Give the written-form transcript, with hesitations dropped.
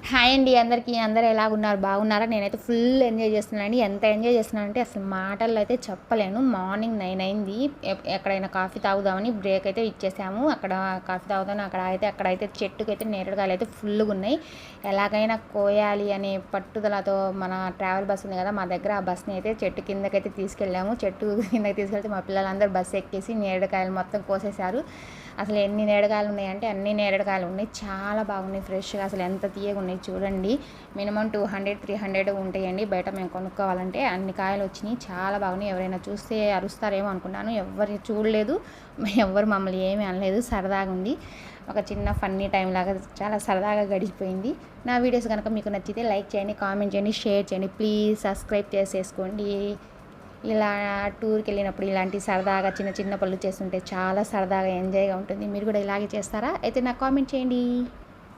Hi అండి అందరికీ. అందరూ ఎలాగున్నారు? బాగున్నారా? నేనైతే ఫుల్ ఎంజాయ్ చేస్తున్నానండి. ఎంత ఎంజాయ్ చేస్తున్నానంటే అసలు మాటల్లో అయితే చెప్పలేను. మార్నింగ్ 9 అయింది. ఎక్కడైనా కాఫీ తాగుదామని బ్రేక్ అయితే ఇచ్చేసాము. అక్కడ కాఫీ తాగుదామని అక్కడైతే చెట్టుకైతే నేరేడుకాయలు అయితే ఫుల్గా ఉన్నాయి. ఎలాగైనా కోయాలి అనే పట్టుదలతో మన ట్రావెల్ బస్ ఉంది కదా మా దగ్గర, ఆ బస్ని అయితే చెట్టు కిందకైతే తీసుకెళ్ళాము. చెట్టు కిందకి తీసుకెళ్తే మా పిల్లలందరూ బస్సు ఎక్కేసి నేరేడుకాయలు మొత్తం కోసేశారు. అసలు ఎన్ని నేరేడుకాయలు ఉన్నాయంటే అన్ని నేరేడుకాయలు ఉన్నాయి. చాలా బాగున్నాయి ఫ్రెష్గా. అసలు ఎంత తీయగా ఉన్నాయి చూడండి. మినిమం 200-300 ఉంటాయండి బయట మేము కొనుక్కోవాలంటే. అన్ని కాయలు వచ్చినాయి, చాలా బాగున్నాయి. ఎవరైనా చూస్తే అరుస్తారేమో అనుకున్నాను, ఎవరు చూడలేదు, ఎవ్వరు మమ్మల్ని ఏమీ అనలేదు. సరదాగా ఉంది, ఒక చిన్న ఫన్నీ టైం లాగా చాలా సరదాగా గడిచిపోయింది. నా వీడియోస్ కనుక మీకు నచ్చితే లైక్ చేయండి, కామెంట్ చేయండి, షేర్ చేయండి, ప్లీజ్ సబ్స్క్రైబ్ చేసేసుకోండి. ఇలా టూర్కి వెళ్ళినప్పుడు ఇలాంటి సరదాగా చిన్న చిన్న పనులు చేస్తుంటే చాలా సరదాగా ఎంజాయ్గా ఉంటుంది. మీరు కూడా ఇలాగే చేస్తారా? అయితే నాకు కామెంట్ చేయండి.